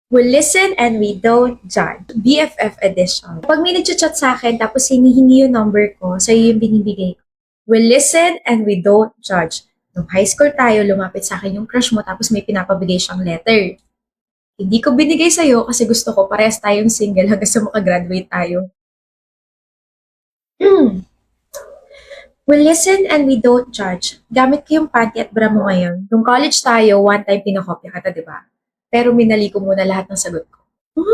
We listen and we don't judge. BFF edition. Pag may nag-chat sa akin tapos hinihingi yung number ko, sa'yo yung binibigay ko. We listen and we don't judge. Nung high school tayo, lumapit sa akin yung crush mo tapos may pinapabigay siyang letter. Hindi ko binigay sa'yo kasi gusto ko parehas tayong single hanggang sa makagraduate tayo. We listen and we don't judge. Gamit ko yung panty at bra mo ngayon. Nung college tayo, one time pinakopya kita, di ba? Pero minali ko muna lahat ng sagot ko.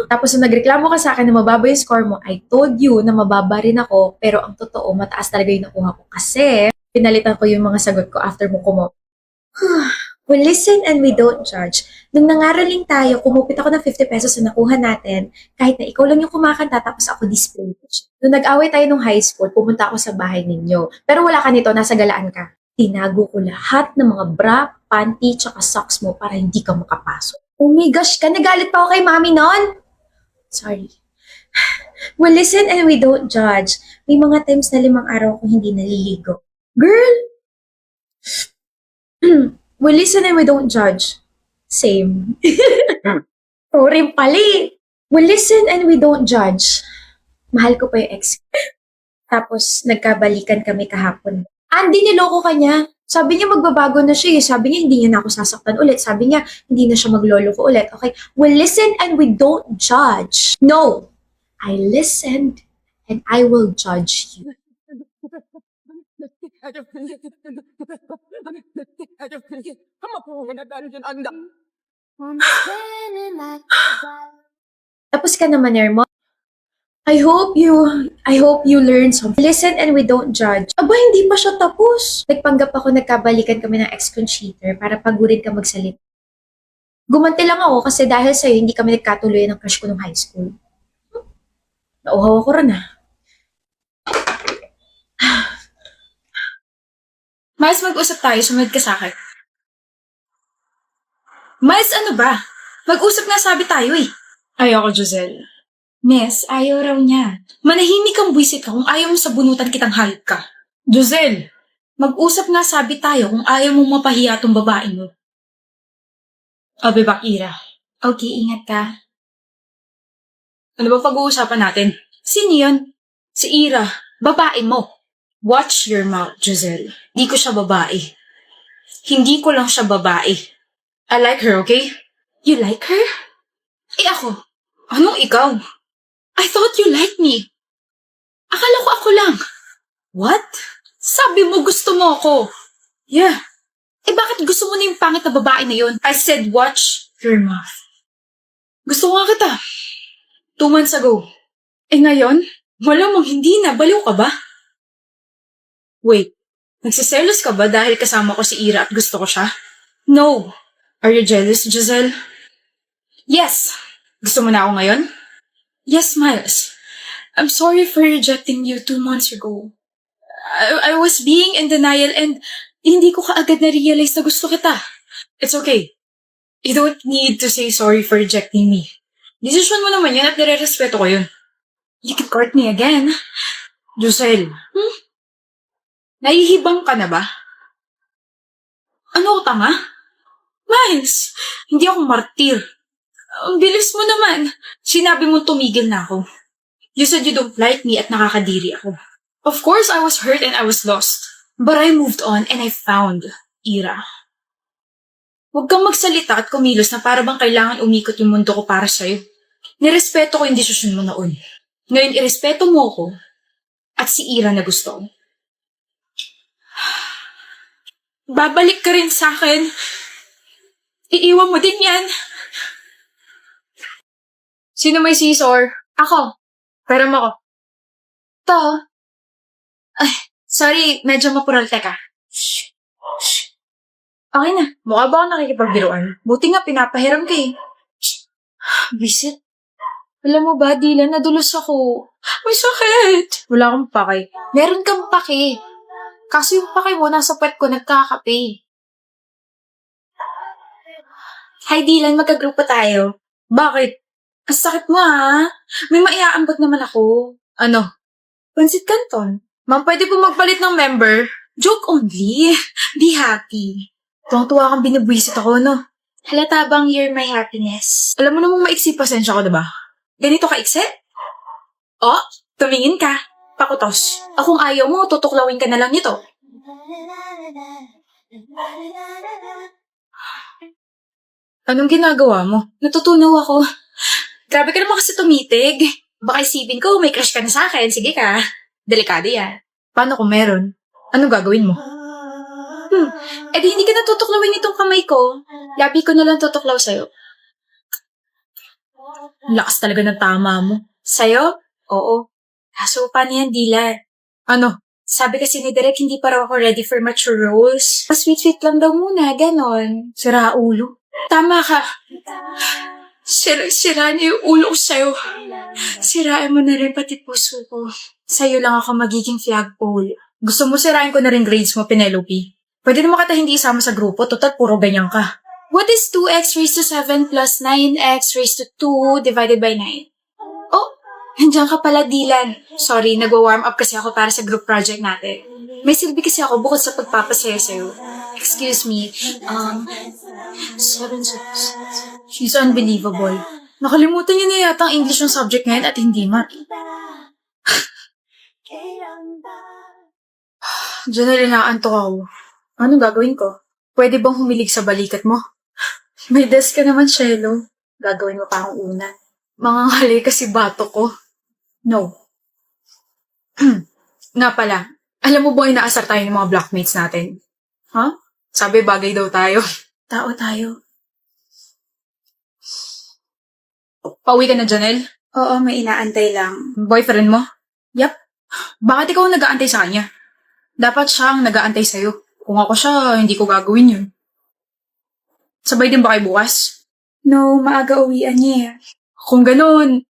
Tapos nung nagreklamo ka sa akin na mababa yung score mo, I told you na mababa rin ako, pero ang totoo, mataas talaga yung nakuha ko. Kasi, pinalitan ko yung mga sagot ko after mo kumo. We listen and we don't judge. Nung nangaraling tayo, kumupit ako ng 50 pesos na nakuha natin, kahit na ikaw lang yung kumakanta tapos ako display. Nung nag-away tayo nung high school, pumunta ako sa bahay ninyo. Pero wala ka nito, nasa galaan ka. Tinago ko lahat ng mga bra, panty, tsaka socks mo para hindi ka makapasok. Oh my gosh ka, nagalit pa ako kay mami nun. Sorry. We listen and we don't judge. May mga times na 5 araw akong hindi naliligo. Girl! We listen and we don't judge. Same. Sorry pali. We listen and we don't judge. Mahal ko pa yung ex. Tapos, nagkabalikan kami kahapon. Andy, niloko ka niya. Sabi niya magbabago na siya. Sabi niya hindi niya na ako sasaktan ulit. Sabi niya hindi na siya maglolo ko ulit. Okay, we listen and we don't judge. No, I listened and I will judge you. Tapos ka naman, Ermo. I hope you learn something. Listen and we don't judge. Aba, hindi pa siya tapos. Nagpanggap ako nagkabalikan kami ng ex-con cheater para pagurin ka magsalit. Gumanti lang ako kasi dahil sa'yo, hindi kami nagkatuloy ng crush ko nung high school. Nauhaw ako rin ah. Miles, mag-usap tayo. Sumunod ka sa akin. Miles, ano ba? Mag-usap nga sabi tayo eh. Ayoko, Giselle. Miss, ayaw raw niya. Manahimik kang buwisit ka kung ayaw mo sabunutan kitang hayop ka. Giselle! Mag-usap nga sabi tayo kung ayaw mong mapahiya tong babae mo. Abe ba, Ira? Okay, ingat ka. Ano ba pag-uusapan natin? Sino yun? Si Ira. Babae mo. Watch your mouth, Giselle. Di ko siya babae. Hindi ko lang siya babae. I like her, okay? You like her? Eh ako? Anong ikaw? I thought you liked me. Akala ko ako lang. What? Sabi mo gusto mo ako. Yeah. Eh bakit gusto mo na yung pangit na babae na yun? I said watch your mouth. Gusto ko nga kita. 2 months ago. Eh ngayon? Malamang hindi na. Baliw ka ba? Wait. Nagsiselos ka ba dahil kasama ko si Ira at gusto ko siya? No. Are you jealous, Giselle? Yes. Gusto mo na ako ngayon? Yes, Miles. I'm sorry for rejecting you 2 months ago. I was being in denial and hindi ko kaagad na-realize na gusto kita. It's okay. You don't need to say sorry for rejecting me. Desisyon mo naman yan at nire-respeto ko yun. You can court me again. Giselle. Nahihibang ka na ba? Ano ko tanga? Miles, hindi ako martir. Ang bilis mo naman. Sinabi mo tumigil na ako. You said you don't like me at nakakadiri ako. Of course, I was hurt and I was lost. But I moved on and I found Ira. Huwag kang magsalita at kumilos na para bang kailangan umikot yung mundo ko para sa'yo. Nirespeto ko yung desisyon mo noon. Ngayon, irespeto mo ko at si Ira na gusto ko. Babalik ka rin sa akin. Iiwan mo din yan. Sino may scissor? Ako. Pero mo ko. To. Ay, sorry, medyo mapural. Teka. Shh. Shh. Okay na. Mukha ba ako nakikipagbiruan? Buti nga, pinapahiram ka eh. Visit. Alam mo ba, Dylan, nadulos ako. May sakit. Wala akong pake. Meron kang pake. Kaso yung pake mo, nasa puwet ko, nagkakape. Hi, Dylan, magka-grupo tayo. Bakit? Ang sakit mo, ha? May maiaambag naman ako. Ano? Pansit Canton. Ma'am, pwede po magpalit ng member? Joke only. Be happy. Tuwang-tuwa kang binibwisit ako, no? Halata bang you're my happiness? Alam mo namang maiksi pasensya ko, diba? Ganito ka iksi? Oh, tumingin ka. Pakutos. Kung ayaw mo, tutuklawin ka na lang nito. Anong ginagawa mo? Natutunaw ako. Grabe ka naman kasi tumitig. Baka isipin ko, may crush ka na sa akin. Sige ka. Delikado yan. Paano kung meron? Anong gagawin mo? Di hindi ka natutuklawin itong kamay ko. Labi ko na lang tutuklaw sa'yo. Lakas talaga ng tama mo. Sa'yo? Oo. Kaso paano yan, Dylan? Ano? Sabi kasi ni Derek, hindi pa raw ako ready for mature roles. Sweet-sweet lang daw muna, ganon. Sira ulo. Tama ka. Sira niya yung ulo ko sa'yo. Sirain mo na rin pati puso ko. Sa'yo lang ako magiging flagpole. Gusto mo sirain ko na rin grades mo, Penelope? Pwede naman kita hindi isama sa grupo, total puro ganyan ka. What is 2x raised to 7 plus 9x raised to 2 divided by 9? Oh, nandiyan ka pala, Dylan. Sorry, nagwa-warm up kasi ako para sa group project natin. May silbi kasi ako bukod sa pagpapasaya sa'yo. Excuse me, she's unbelievable. Nakalimutan niya na yata ang English yung subject ngayon at hindi man. Diyan na inaantok ako. Anong gagawin ko? Pwede bang humilig sa balikat mo? May desk ka naman, Shelo. Gagawin mo pa akong una. Mangangali kasi bato ko. No. Nga pala, alam mo ba inaasar tayo ng mga blockmates natin? Huh? Sabi bagay daw tayo. Tao tayo. Pauwi ka na, Janelle? Oo, may inaantay lang. Boyfriend mo? Yep. Bakit ikaw ang nag-aantay sa kanya? Dapat siya ang nag-aantay sa'yo. Kung ako siya, hindi ko gagawin yun. Sabay din ba kayo bukas? No, maaga uwian niya. Kung ganun,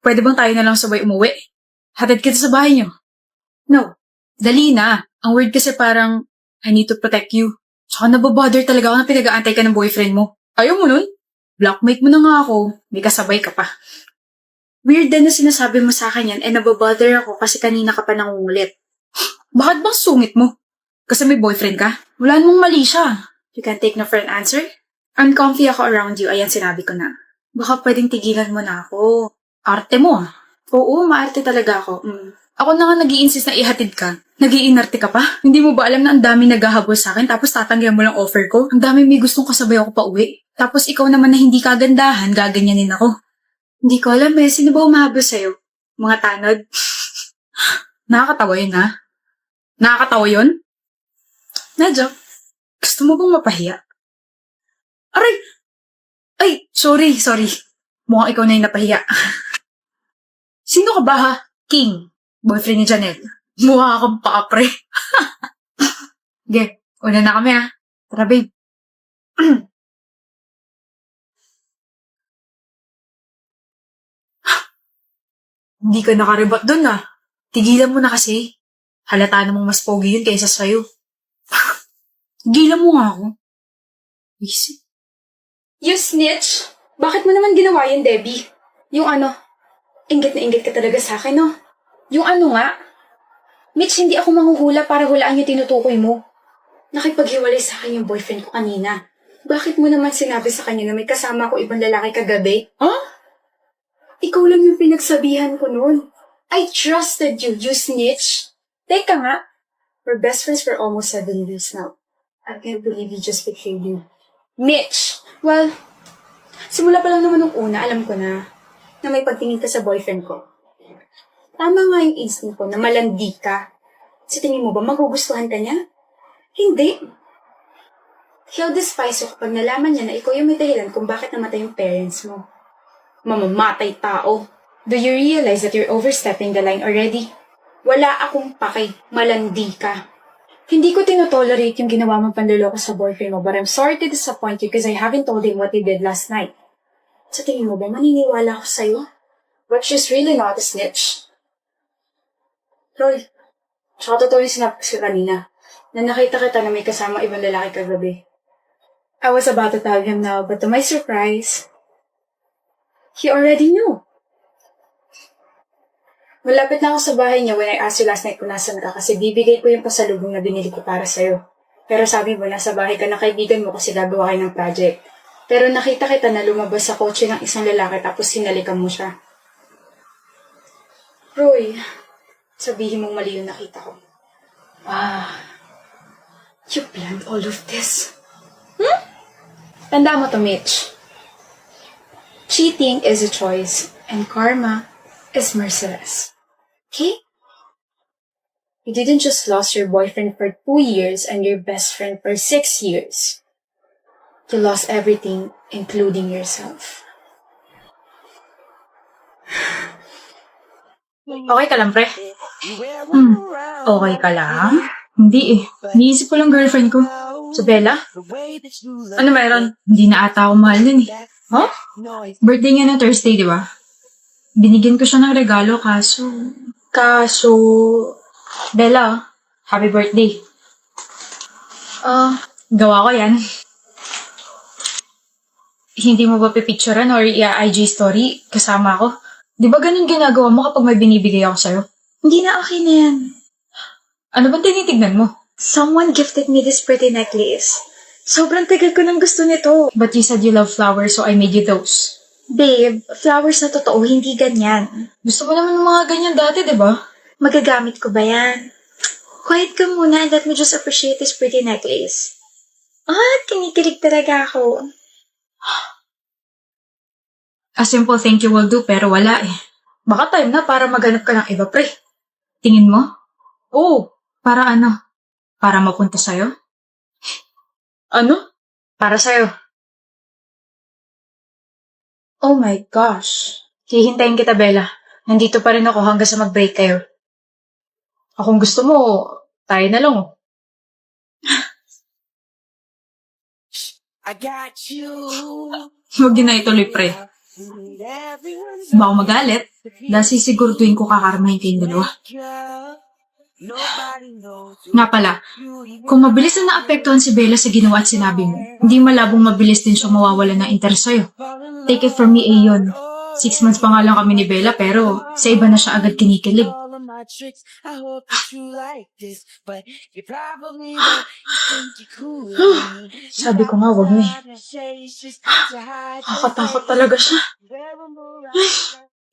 pwede bang tayo na lang sabay umuwi? Hatid kita sa bahay niyo. No. Dali na. Ang word kasi parang, I need to protect you. Tsaka nababother talaga ako na pinag-aantay ka ng boyfriend mo. Ayaw mo nun? Blockmate mo na nga ako. May kasabay ka pa. Weird din na sinasabi mo sa akin yan eh nababother ako kasi kanina ka pa nangungulit. Bakit bang sungit mo? Kasi may boyfriend ka? Wala namang mali siya. You can take no for an answer? Uncomfy ako around you, ayan sinabi ko na. Baka pwedeng tigilan mo na ako. Arte mo ah. Oo, maarte talaga ako. Ako na nga nag-i-insist na ihatid ka. Nag-iinarte ka pa? Hindi mo ba alam na ang dami naghahabol sa akin tapos tatanggihan mo lang offer ko? Ang dami may gustong kasabay ako pa uwi. Tapos ikaw naman na hindi kagandahan, gaganyanin ako. Hindi ko alam eh, sino ba umahabol sa'yo? Mga tanod? Nakakatawa yun ha? Nakakatawa yun? Nadja, gusto mo bang mapahiya? Aray! Ay, sorry. Mukhang ikaw na yung napahiya. Sino ka ba ha? King, boyfriend ni Janelle. Mukha akong paapre. Ge, una na kami ha. Tara babe. Hindi ka nakarebat dun ah. Tigilan mo na kasi. Halata namang mas pogi yun kaysa sa'yo. Tigilan mo nga ako. Easy. You snitch? Bakit mo naman ginawa yun, Debbie? Yung ano, inggit na inggit ka talaga sa akin, no? Yung ano nga? Mitch, hindi ako manghuhula para hulaan yung tinutukoy mo. Nakipaghiwalay sa akin yung boyfriend ko kanina. Bakit mo naman sinabi sa kanya na may kasama ko ibang lalaki kagabi? Huh? Ikaw lang yung pinagsabihan ko noon. I trusted you, you snitch. Teka nga. We're best friends for almost 7 years now. I can't believe you just betrayed me. Mitch! Well, simula pa lang naman nung una, alam ko na may pagtingin ka sa boyfriend ko. Tama nga yung instinct ko na malandi ka. Sa tingin mo ba magugustuhan ka niya? Hindi. He'll despise you kapag nalaman niya na ikaw yung may dahilan kung bakit namatay yung parents mo. Mamamatay tao. Do you realize that you're overstepping the line already? Wala akong pake. Malandi ka. Hindi ko tinotolerate yung ginawa mong panluloko sa boyfriend mo, but I'm sorry to disappoint you because I haven't told him what he did last night. Sa tingin mo ba maniniwala ako sa'yo? But she's really not a snitch. Roy, tsaka totoo yung sinabi ko kanina, na nakita kita na may kasama ibang lalaki kagabi. I was about to tell him now, but to my surprise, he already knew. Malapit na ako sa bahay niya when I asked you last night kung nasan ka kasi bibigay ko yung pasalubong na binili ko para sa'yo. Pero sabi mo, nasa bahay ka ng kaibigan mo kasi gagawa kayo ng project. Pero nakita kita na lumabas sa kotse ng isang lalaki tapos sinalikan mo siya. Roy, sabihin mong mali yung nakita ko. You planned all of this. Tanda mo to, Mitch. Cheating is a choice, and karma is merciless. Okay? You didn't just lose your boyfriend for 2 years and your best friend for 6 years. You lost everything, including yourself. Okay ka lang, pre? Okay ka lang? Hindi eh. Niisip ko lang girlfriend ko. So, Bella? Ano meron? Hindi na ata ako mahal nun eh. Huh? Birthday niya na Thursday, di ba? Binigyan ko siya ng regalo kaso... Bella, happy birthday. Gawa ko yan. Hindi mo ba pipicturean or i-IG story kasama ako? Di ba ganun ginagawa mo kapag may binibigay ako sa'yo? Hindi na okay na yan. Ano bang tinitignan mo? Someone gifted me this pretty necklace. Sobrang tagal ko nang gusto nito. But you said you love flowers so I made you those. Babe, flowers na totoo, hindi ganyan. Gusto mo naman ng mga ganyan dati, di ba? Magagamit ko ba yan? Quiet ka muna and let me just appreciate this pretty necklace. Kinikilig talaga ako. A simple thank you will do pero wala eh. Baka time na para maghanap ka ng iba, pre. Tingin mo? Oo. Para ano? Para mapunta sa'yo? Ano? Para sa'yo. Oh my gosh. Hihintayin kita, Bella. Nandito pa rin ako hanggang sa mag-break kayo. Kung gusto mo, tayo na lang oh. I got you. Huwag na ituloy, pre. Baka magalit. Dahil sisiguraduhin ko kakarmahin kayong dalawa. Nga pala, kung mabilis na naapektuhan si Bella sa ginawa at sinabi mo, hindi malabong mabilis din siya mawawala ng interes sa'yo. Take it from me, Ayon. 6 months pa nga lang kami ni Bella pero sa iba na siya agad kinikilig. Sabi ko nga, wag na eh. Nakakatakot talaga siya.